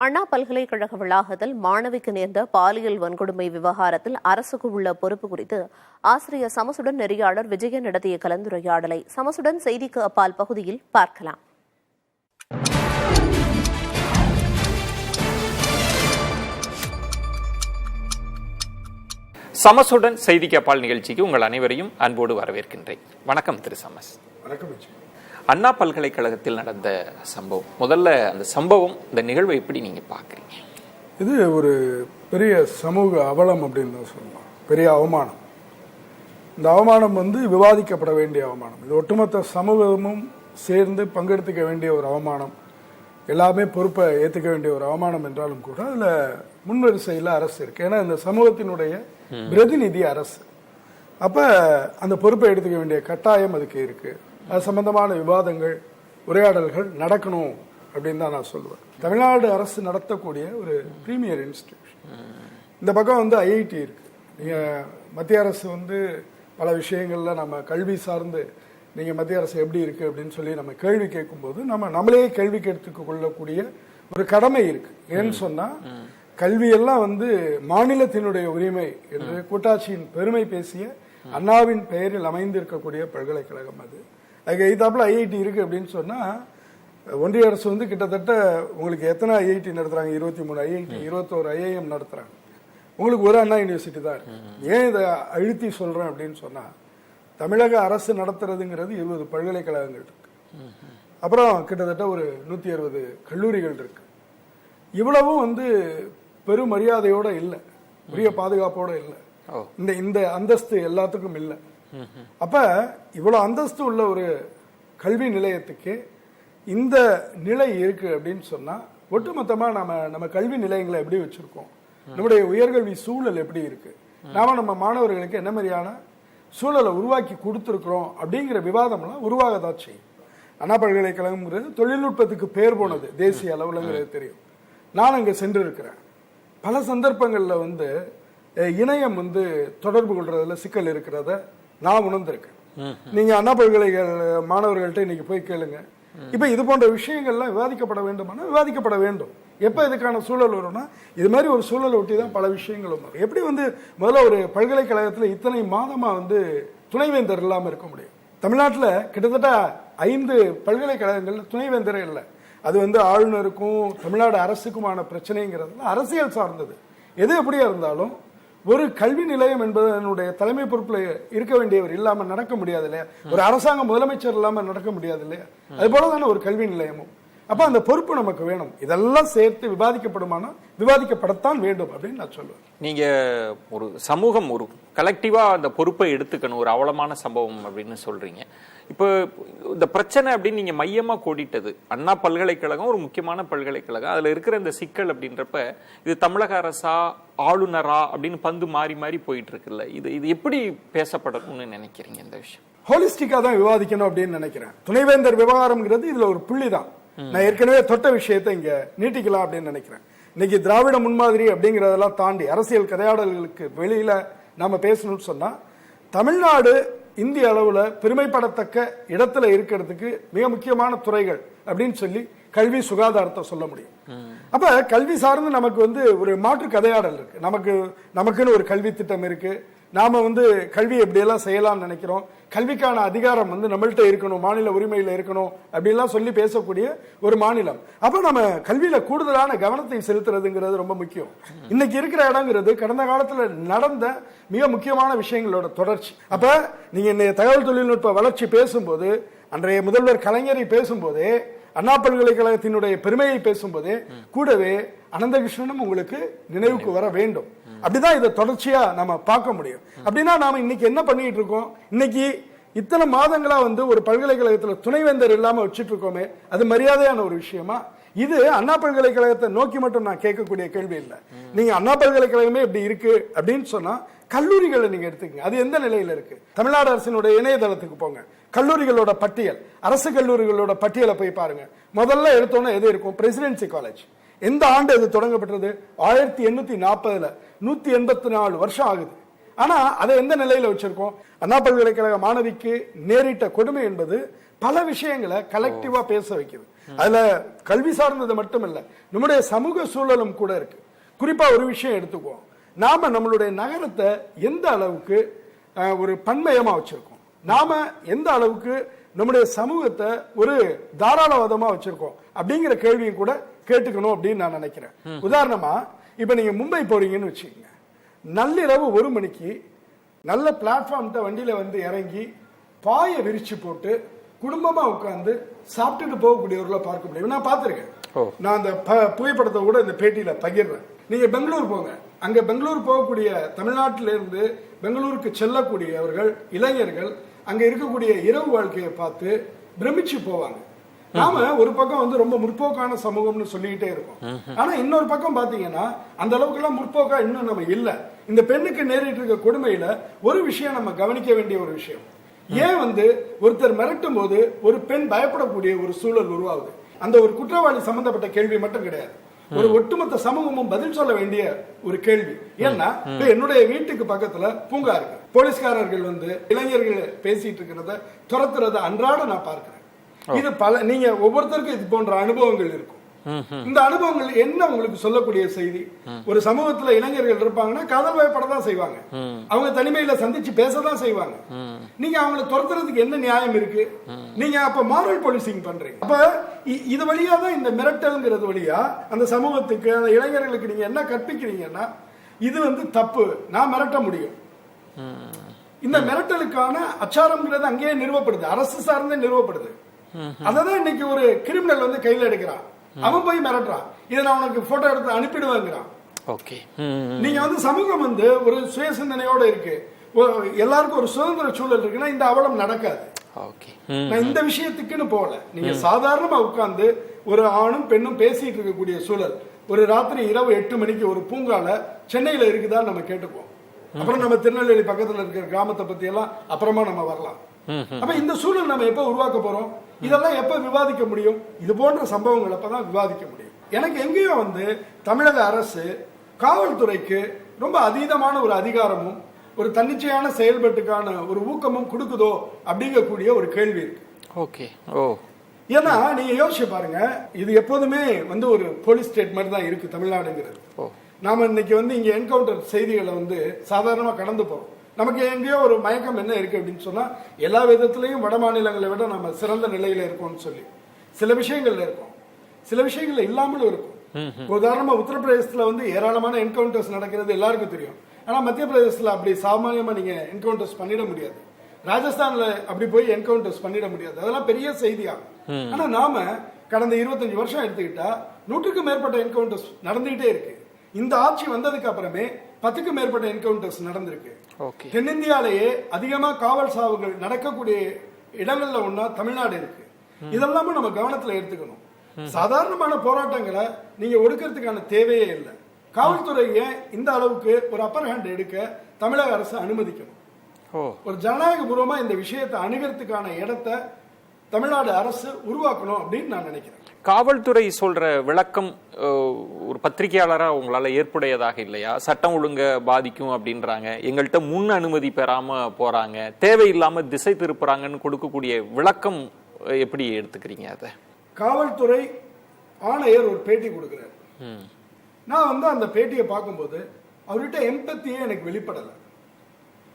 அண்ணா பல்கலைக்கழக வளாகத்தில் மாணவிக்கு நேர்ந்த பாலியல் வன்கொடுமை விவகாரத்தில் அரசுக்கு உள்ள பொறுப்பு குறித்து ஆசிரியர் சமசுடன் நெறியாளர் விஜயன் நடத்திய கலந்துரையாடலை சமசுடன் செய்திக்கு அப்பால் பகுதியில் பார்க்கலாம். சமசுடன் செய்திக்கு அப்பால் நிகழ்ச்சிக்கு உங்கள் அனைவரையும் அன்போடு வரவேற்கின்றேன். வணக்கம் திரு சமஸ். வணக்கம். அண்ணா பல்கலைக்கழகத்தில் நடந்த சம்பவம், முதல்ல அந்த சம்பவம், இந்த நிகழ்வை எப்படி நீங்க பாக்குறீங்க? இது ஒரு பெரிய சமூக அவலம் அப்படின்னு சொல்லலாம், பெரிய அவமானம். இந்த அவமானம் விவாதிக்கப்பட வேண்டிய அவமானம். இது ஒட்டுமொத்த சமூகமும் சேர்ந்து பங்கெடுத்துக்க வேண்டிய ஒரு அவமானம், எல்லாமே பொறுப்பை ஏற்றுக்க வேண்டிய ஒரு அவமானம் என்றாலும் கூட அதுல முன்வரிசையில் அரசு இருக்கு. ஏன்னா இந்த சமூகத்தினுடைய பிரதிநிதி அரசு. அப்ப அந்த பொறுப்பை எடுத்துக்க வேண்டிய கட்டாயம் அதுக்கு இருக்கு. அது சம்பந்தமான விவாதங்கள், உரையாடல்கள் நடக்கணும் அப்படின்னு தான் நான் சொல்லுவேன். தமிழ்நாடு அரசு நடத்தக்கூடிய ஒரு பிரீமியர் இன்ஸ்டிடியூஷன். இந்த பக்கம் ஐஐடி இருக்கு. நீங்க மத்திய அரசு பல விஷயங்கள்ல நம்ம கல்வி சார்ந்து நீங்க மத்திய அரசு எப்படி இருக்கு அப்படின்னு சொல்லி நம்ம கேள்வி கேட்கும் போது நம்மளே கேள்வி கேட்டுக் கொள்ளக்கூடிய ஒரு கடமை இருக்கு. ஏன்னு சொன்னா கல்வியெல்லாம் மாநிலத்தினுடைய உரிமை என்று கூட்டாட்சியின் பெருமை பேசிய அண்ணாவின் பெயரில் அமைந்திருக்கக்கூடிய பல்கலைக்கழகம் அது. அதுக்கு எய்தாப்புல ஐஐடி இருக்கு அப்படின்னு சொன்னா ஒன்றிய அரசு கிட்டத்தட்ட உங்களுக்கு எத்தனை ஐஐடி நடத்துறாங்க? 23 ஐஐடி, 21 ஐஐஎம் நடத்துறாங்க. உங்களுக்கு ஒரு அண்ணா யூனிவர்சிட்டி தான் இருக்கு. ஏன் இதை அழுத்தி சொல்றேன் அப்படின்னு சொன்னா, தமிழக அரசு நடத்துறதுங்கிறது 20 பல்கலைக்கழகங்கள் இருக்கு. அப்புறம் கிட்டத்தட்ட ஒரு 160 கல்லூரிகள் இருக்கு. இவ்வளவும் பெரும் மரியாதையோட இல்லை, உரிய பாதுகாப்போட இல்லை, இந்த அந்தஸ்து எல்லாத்துக்கும் இல்லை. அப்ப இவ்வளவு அந்தஸ்து உள்ள ஒரு கல்வி நிலையத்துக்கு இந்த நிலை இருக்கு அப்படின்னு சொன்னா, ஒட்டுமொத்தமா நம்ம கல்வி நிலையங்களை எப்படி வச்சிருக்கோம், நம்முடைய உயர்கல்வி சூழல் எப்படி இருக்கு, நம்ம மாணவர்களுக்கு என்ன மாதிரியான சூழலை உருவாக்கி கொடுத்துருக்கிறோம் அப்படிங்கிற விவாதம்லாம் உருவாகதான் செய்யும். அண்ணா பல்கலைக்கழகம்ங்கிறது தொழில்நுட்பத்துக்கு பேர் போனது தேசிய அளவுலங்கிறது தெரியும். நான் அங்க சென்று இருக்கிறேன். பல சந்தர்ப்பங்கள்ல இணையம் தொடர்பு கொள்றதுல சிக்கல் இருக்கிறத நான் உணர்ந்திருக்கேன். நீங்க அண்ணா பல்கலைக்கழக மாணவர்கள்ட்ட இன்னைக்கு போய் கேளுங்க. இப்ப இது போன்ற விஷயங்கள்லாம் விவாதிக்கப்பட வேண்டுமானா விவாதிக்கப்பட வேண்டும். எப்ப இதுக்கான சூழல் வரும்னா, இது மாதிரி ஒரு சூழலை ஒட்டி தான் பல விஷயங்களும் வரும். எப்படி முதல்ல ஒரு பல்கலைக்கழகத்துல இத்தனை மாதமா துணைவேந்தர் இல்லாம இருக்க முடியும்? தமிழ்நாட்டுல கிட்டத்தட்ட 5 பல்கலைக்கழகங்கள்ல துணைவேந்தரே இல்லை. அது ஆளுநருக்கும் தமிழ்நாடு அரசுக்குமான பிரச்சனைங்கிறது அரசியல் சார்ந்தது. எது எப்படியா இருந்தாலும் ஒரு கல்வி நிலையம் என்பதனுடைய தலைமை பொறுப்புல இருக்க வேண்டியவர் இல்லாம நடக்க முடியாது இல்லையா? ஒரு அரசாங்க முதலமைச்சர் இல்லாம நடக்க முடியாது இல்லையா? அது போலதானே ஒரு கல்வி நிலையமும். அப்ப அந்த பொறுப்பு நமக்கு வேணும். இதெல்லாம் சேர்த்து விவாதிக்கப்படுமானா விவாதிக்கப்படத்தான் வேண்டும் அப்படின்னு நான் சொல்லுவேன். நீங்க ஒரு சமூகம் ஒரு கலெக்டிவா அந்த பொறுப்பை எடுத்துக்கணும், ஒரு அவலமான சம்பவம் அப்படின்னு சொல்றீங்க. இப்போ இந்த பிரச்சனை அப்படின்னு நீங்க மையமா கோடிட்டது அண்ணா பல்கலைக்கழகம், ஒரு முக்கியமான பல்கலைக்கழகம். அதுல இருக்கிற இந்த சிக்கல் அப்படின்றப்ப இது தமிழக அரசா ஆளுநரா அப்படின்னு பந்து மாறி மாறி போயிட்டு இருக்குல்ல, இது எப்படி பேசப்படணும்னு நினைக்கிறீங்க? இந்த விஷயம் ஹோலிஸ்டிக்கா தான் விவாதிக்கணும் அப்படின்னு நினைக்கிறேன். துணைவேந்தர் விவகாரம்ங்கிறது இதுல ஒரு புள்ளி தான். நான் ஏற்கனவே தொட்ட விஷயத்தை இங்க நீட்டிக்கலாம் அப்படின்னு நினைக்கிறேன். இன்னைக்கு திராவிட முன்மாதிரி அப்படிங்கறதெல்லாம் தாண்டி அரசியல் கதையாடல்களுக்கு வெளியில நாம பேசணும்னு சொன்னா, தமிழ்நாடு இந்திய அளவுல பெருமைப்படத்தக்க இடத்துல இருக்கிறதுக்கு மிக முக்கியமான துறைகள் அப்படின்னு சொல்லி கல்வி, சுகாதாரத்தை சொல்ல முடியும். அப்ப கல்வி சார்ந்து நமக்கு ஒரு மாற்று கதையாடல் இருக்கு. நமக்குன்னு ஒரு கல்வி திட்டம் இருக்கு. நாம கல்வி எப்படி எல்லாம் செய்யலாம்னு நினைக்கிறோம். கல்விக்கான அதிகாரம் நம்மள்ட்ட இருக்கணும், மாநில உரிமையில இருக்கணும் அப்படின்லாம் சொல்லி பேசக்கூடிய ஒரு மாநிலம். அப்ப நம்ம கல்வியில கூடுதலான கவனத்தை செலுத்துறதுங்கிறது ரொம்ப முக்கியம். இன்னைக்கு இருக்கிற இடங்கிறது கடந்த காலத்துல நடந்த மிக முக்கியமான விஷயங்களோட தொடர்ச்சி. அப்ப நீங்க இந்த தகவல் தொழில்நுட்ப வளர்ச்சி பேசும்போது, அன்றைய முதல்வர் கலைஞரை பேசும்போதே, அண்ணா பல்கலைக்கழகத்தினுடைய பெருமையை பேசும்போதே கூடவே அனந்தகிருஷ்ணனும் உங்களுக்கு நினைவுக்கு வர வேண்டும். அப்படிதான் இதை தொடர்ச்சியா நம்ம பார்க்க முடியும். அப்படின்னா நாம இன்னைக்கு என்ன பண்ணிட்டு இருக்கோம்? இன்னைக்கு இத்தனை மாதங்களா ஒரு பல்கலைக்கழகத்துல துணைவேந்தர் இல்லாம வச்சுட்டு இருக்கோமே, அது மரியாதையான ஒரு விஷயமா? இது அண்ணா பல்கலைக்கழகத்தை நோக்கி மட்டும் நான் கேட்கக்கூடிய கேள்வி இல்லை. நீங்க அண்ணா பல்கலைக்கழகமே இப்படி இருக்கு அப்படின்னு சொன்னா, கல்லூரிகளை நீங்க எடுத்துக்கங்க. அது எந்த நிலையில இருக்கு? தமிழ்நாடு அரசினுடைய இணையதளத்துக்கு போங்க, கல்லூரிகளோட பட்டியல், அரசு கல்லூரிகளோட பட்டியலை போய் பாருங்க. முதல்ல எடுத்தோன்னா எது இருக்கும்? Presidency college. எந்த ஆண்டு இது தொடங்கப்பட்டது? 1840. 184 வருஷம் ஆகுது. ஆனா அதை எந்த நிலையில வச்சிருக்கோம்? அண்ணா பல்கலைக்கழக மாணவிக்கு நேரிட்ட கொடுமை என்பது பல விஷயங்களை கலெக்டிவா பேச வைக்குது. அதுல கல்வி சார்ந்தது மட்டும் இல்ல, நம்முடைய சமூக சூழலும் கூட இருக்கு. குறிப்பா ஒரு விஷயம் எடுத்துக்குவோம். நாம நம்மளுடைய நகரத்தை எந்த அளவுக்கு ஒரு பன்மயமா வச்சிருக்கோம், நாம எந்த அளவுக்கு நம்முடைய சமூகத்தை ஒரு தாராளவாதமா வச்சிருக்கோம் அப்படிங்கிற கேள்வியும் கூட கேட்டுக்கணும் அப்படின்னு நான் நினைக்கிறேன். உதாரணமா இப்ப நீங்க மும்பை போறீங்கன்னு வச்சுக்கோங்க, நள்ளிரவு 1 மணிக்கு நல்ல பிளாட்ஃபார்ம்கிட்ட வண்டியில வந்து இறங்கி பாயை விரிச்சு போட்டு குடும்பமா உட்கார்ந்து சாப்பிட்டுட்டு போகக்கூடியவர்களை பார்க்க முடியும். நான் பார்த்திருக்கேன். நான் அந்த புகைப்படத்தை கூட இந்த பேட்டியில பகிர்றேன். நீங்க பெங்களூர் போங்க, அங்க பெங்களூர் போகக்கூடிய தமிழ்நாட்டில இருந்து பெங்களூருக்கு செல்லக்கூடியவர்கள் இளைஞர்கள் அங்க இருக்கக்கூடிய இரவு வாழ்க்கையை பார்த்து பிரமிச்சு போவாங்க. நாம ஒரு பக்கம் வந்து ரொம்ப முற்போக்கான சமூகம்னு சொல்லிக்கிட்டே இருக்கோம். ஆனா இன்னொரு பக்கம் பாத்தீங்கன்னா அந்த அளவுக்கு எல்லாம் முற்போக்கா இன்னும் நம்ம இல்ல. இந்த பெண்ணுக்கு நேரிட்டு இருக்க கொடுமையில ஒரு விஷயம் நம்ம கவனிக்க வேண்டிய ஒரு விஷயம், ஏன் வந்து ஒருத்தர் மிரட்டும் போது ஒரு பெண் பயப்படக்கூடிய ஒரு சூழல் உருவாகுது. அந்த ஒரு குற்றவாளி சம்பந்தப்பட்ட கேள்வி மட்டும் கிடையாது, ஒரு ஒட்டுமொத்த சமூகமும் பதில் சொல்ல வேண்டிய ஒரு கேள்வி. ஏன்னா என்னுடைய வீட்டுக்கு பக்கத்துல பூங்கா இருக்கு, போலீஸ்காரர்கள் வந்து இளைஞர்கள் பேசிட்டு இருக்கிறத துரத்துறத அன்றாட நான் பார்க்கிறேன். இது பல, நீங்க ஒவ்வொருத்தருக்கும் இது போன்ற அனுபவங்கள் இருக்கும். இந்த அனுபவங்கள் என்ன உங்களுக்கு சொல்லக்கூடிய செய்தி? ஒரு சமூகத்துல இளைஞர்கள் இருப்பாங்கன்னா காதல் வயப்படதான் செய்வாங்க, அவங்க தனிமையில சந்திச்சு பேசதான் செய்வாங்க. நீங்க அவங்களை துரத்துறதுக்கு என்ன நியாயம் இருக்கு? நீங்க அப்ப மாரல் போலீசிங் பண்றீங்க. அப்ப இது வழியா தான் இந்த மிரட்டல்ங்கிறது வழியா அந்த சமூகத்துக்கு அந்த இளைஞர்களுக்கு நீங்க என்ன கற்பிக்கிறீங்கன்னா, இது வந்து தப்பு, நான் மிரட்ட முடியும். இந்த மிரட்டலுக்கான அச்சாரம்ங்கிறது அங்கேயே நிறுவப்படுது, அரசு சார்ந்தே நிறுவப்படுது. அததான் இன்னைக்கு ஒரு கிரிமினல் வந்து கையில எடுக்கிறான், அவன் போய் மிரட்டுறான், இதை நான் உனக்கு போட்டோ எடுத்து அனுப்பிடுவேங்கிறான். நீங்க வந்து சமூகம் வந்து ஒரு சுய சிந்தனையோட இருக்கு, எல்லாருக்கும் ஒரு சுதந்திர சூழல் இருக்குன்னா இந்த அவலம் நடக்காது. நான் இந்த விஷயத்துக்குன்னு போகல, நீங்க சாதாரணமா உட்கார்ந்து ஒரு ஆணும் பெண்ணும் பேசிட்டு இருக்கக்கூடிய சூழல் ஒரு ராத்திரி இரவு 8 மணிக்கு ஒரு பூங்கால சென்னையில இருக்குதான் நம்ம கேட்டுக்குவோம். அப்புறம் நம்ம திருநெல்வேலி பக்கத்துல இருக்கிற கிராமத்தை பத்தி எல்லாம் அப்புறமா நம்ம வரலாம். அப்ப இந்த சூழல் நம்ம எப்ப உருவாக்க போறோம்? இதெல்லாம் எப்ப விவாதிக்க முடியும்? இது போன்ற சம்பவங்கள் அப்பதான் விவாதிக்க முடியும். எனக்கு எங்கேயோ வந்து தமிழக அரசு காவல்துறைக்கு ரொம்ப அதீதமான ஒரு அதிகாரமும் ஒரு தன்னிச்சையான செயல்பாட்டுக்கான ஒரு ஊக்கமும் கொடுக்குதோ அப்படிங்கக்கூடிய ஒரு கேள்வி இருக்கு. ஏன்னா நீங்க யோசிச்சு பாருங்க, இது எப்போதுமே வந்து ஒரு போலீஸ் ஸ்டேட் மாதிரி தான் இருக்கு தமிழ்நாடுங்கிறது. நாம இன்னைக்கு வந்து இங்க என்கவுண்டர் செய்திகளை வந்து சாதாரணமா கடந்து போறோம். நமக்கு எங்கேயோ ஒரு மயக்கம் என்ன இருக்கு அப்படின்னு சொன்னா, எல்லா விதத்திலையும் வட மாநிலங்களை விட நம்ம சிறந்த நிலையில இருக்கோம்னு சொல்லி சில விஷயங்கள்ல இருக்கும், சில விஷயங்கள்ல இல்லாமலும் இருக்கும். உதாரணமா உத்தரப்பிரதேசத்துல வந்து ஏராளமான என்கவுண்டர்ஸ் நடக்கிறது எல்லாருக்கும் தெரியும். ஆனா மத்திய பிரதேசத்துல அப்படி சாமானியமா நீங்க என்கவுண்டர்ஸ் பண்ணிட முடியாது, ராஜஸ்தான்ல அப்படி போய் என்கவுண்டர்ஸ் பண்ணிட முடியாது, அதெல்லாம் பெரிய செய்தியாகும். ஆனா நாம கடந்த 25 வருஷம் எடுத்துக்கிட்டா 100க்கும் மேற்பட்ட என்கவுண்டர்ஸ் நடந்துகிட்டே இருக்கு. இந்த ஆட்சி வந்ததுக்கு அப்புறமே 10க்கும் மேற்பட்ட என்கவுண்டர்ஸ் நடந்திருக்கு. தென்னிந்தியாலேயே அதிகமா காவல் சாவுகள் நடக்கக்கூடிய இடங்கள்ல ஒன்னா தமிழ்நாடு இருக்கு. இதெல்லாமே நம்ம கவனத்துல எடுத்துக்கணும். சாதாரணமான போராட்டங்களை நீங்க ஒடுக்கிறதுக்கான தேவையே இல்லை. காவல்துறையை இந்த அளவுக்கு ஒரு அப்பர் ஹேண்ட் எடுக்க தமிழக அரசு அனுமதிக்கணும். ஒரு ஜனநாயக பூர்வமா இந்த விஷயத்தை அணுகிறதுக்கான இடத்தை தமிழ்நாடு அரசு உருவாக்கணும் அப்படின்னு நான் நினைக்கிறேன். காவல்துறை சொல்ற விளக்கம் ஒரு பத்திரிகையாளரா உங்களால ஏற்புடையதாக இல்லையா? சட்டம் ஒழுங்க பாதிக்கும் அப்படின்றாங்க, எங்கள்கிட்ட முன் அனுமதி பெறாம போறாங்க, தேவையில்லாம திசை திருப்புறாங்கன்னு கொடுக்கக்கூடிய விளக்கம் எப்படி எடுத்துக்கிறீங்க? அதை காவல்துறை ஆணையர் ஒரு பேட்டி கொடுக்கிறார். நான் வந்து அந்த பேட்டியை பார்க்கும்போது அவர்கிட்ட எம்பத்தியே எனக்கு வெளிப்படலை.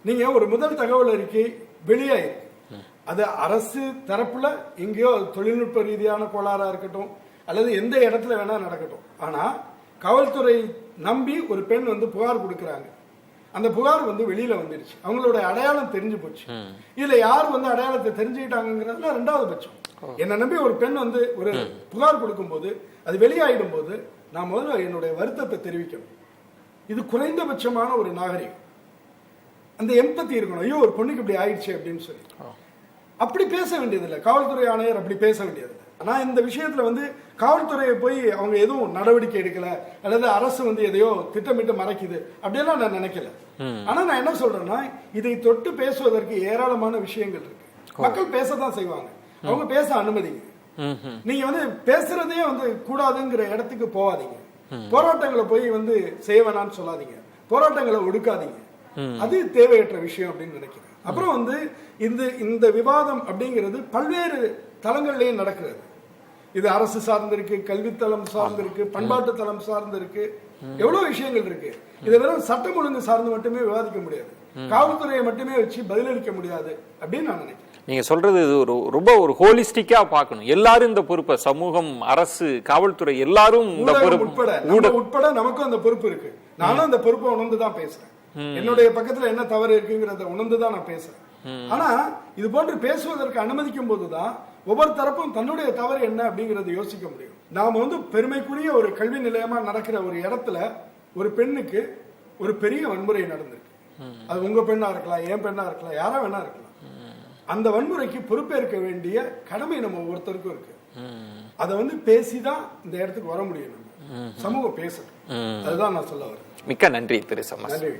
நீங்க ஒரு முதல் தகவல் அறிக்கை வெளியாயிருக்கு, அது அரசு தரப்புல எங்கேயோ தொழில்நுட்ப ரீதியான கோளாறா இருக்கட்டும் அல்லது எந்த இடத்துல வேணா நடக்கட்டும், ஆனா காவல்துறை நம்பி ஒரு பெண் வந்து புகார் கொடுக்கறாங்க, அந்த புகார் வந்து வெளியில வந்துருச்சு, அவங்களோட அடையாளம் தெரிஞ்சு போச்சு. இதுல யார் வந்து அடையாளத்தை தெரிஞ்சுக்கிட்டாங்கிறதுல 2வது பட்சம். என்ன நம்பி ஒரு பெண் வந்து ஒரு புகார் கொடுக்கும் போது அது வெளியாயிடும் போது நான் முதல்ல என்னுடைய வருத்தத்தை தெரிவிக்கணும். இது குறைந்தபட்சமான ஒரு நாகரிகம், அந்த எம்பத்தி இருக்கணும். ஐயோ ஒரு பொண்ணுக்கு இப்படி ஆயிடுச்சு அப்படின்னு சொல்லி அப்படி பேச வேண்டியதில்லை, காவல்துறை ஆணையர் அப்படி பேச வேண்டியதில்லை. ஆனா இந்த விஷயத்துல வந்து காவல்துறையை போய் அவங்க எதுவும் நடவடிக்கை எடுக்கல அல்லது அரசு வந்து எதையோ திட்டமிட்டு மறைக்குது அப்படியெல்லாம் நான் நினைக்கல. ஆனா நான் என்ன சொல்றேன்னா, இதை தொட்டு பேசுவதற்கு ஏராளமான விஷயங்கள் இருக்கு. மக்கள் பேசதான் செய்வாங்க, அவங்க பேச அனுமதிங்க. நீங்க வந்து பேசுறதே வந்து கூடாதுங்கிற இடத்துக்கு போகாதீங்க, போராட்டங்களை போய் வந்து செய்ய வேணாம்னு சொல்லாதீங்க, போராட்டங்களை ஒடுக்காதீங்க, அது தேவையற்ற விஷயம் அப்படின்னு நினைக்கிறேன். அப்புறம் வந்து இந்த விவாதம் அப்படிங்கிறது பல்வேறு தளங்கள்லயும் நடக்கிறது. இது அரசு சார்ந்திருக்கு, கல்வித்தளம் சார்ந்திருக்கு, பண்பாட்டு தளம் சார்ந்திருக்கு, எவ்வளவு விஷயங்கள் இருக்கு. இதை வெறும் சட்டம் ஒழுங்கு சார்ந்து மட்டுமே விவாதிக்க முடியாது, காவல்துறையை மட்டுமே வச்சு பதிலளிக்க முடியாது அப்படின்னு நான் நினைக்கிறேன். நீங்க சொல்றது இது ரொம்ப ஒரு ஹோலிஸ்டிக்கா பார்க்கணும். எல்லாரும் இந்த பொறுப்பை, சமூகம், அரசு, காவல்துறை எல்லாரும் இந்த பொறுப்பு உட்பட நமக்கும் அந்த பொறுப்பு இருக்கு. நானும் அந்த பொறுப்பை உணர்ந்துதான் பேசுறேன். என்னுடைய பக்கத்துல என்ன தவறு இருக்குங்கிறத உணர்ந்துதான் நான் பேசுறேன். ஆனா இது போன்று பேசுவதற்கு அனுமதிக்கும் போதுதான் ஒவ்வொரு தரப்பும் தன்னுடைய தவறு என்ன அப்படிங்கறத யோசிக்க முடியும். நாம வந்து பெருமைக்குரிய ஒரு கல்வி நிலையமா நடக்கிற ஒரு இடத்துல ஒரு பெண்ணுக்கு ஒரு பெரிய வன்முறை நடந்திருக்கு. அது உங்க பெண்ணா இருக்கலாம், என் பெண்ணா இருக்கலாம், யாரா வேணா இருக்கலாம். அந்த வன்முறைக்கு பொறுப்பேற்க வேண்டிய கடமை நம்ம ஒவ்வொருத்தருக்கும் இருக்கு. அதை வந்து பேசிதான் இந்த இடத்துக்கு வர முடியும். நம்ம சமூகம் பேசணும். அதுதான் நான் சொல்ல வரேன். மிக்க நன்றி திரு சமஸ். நன்றி.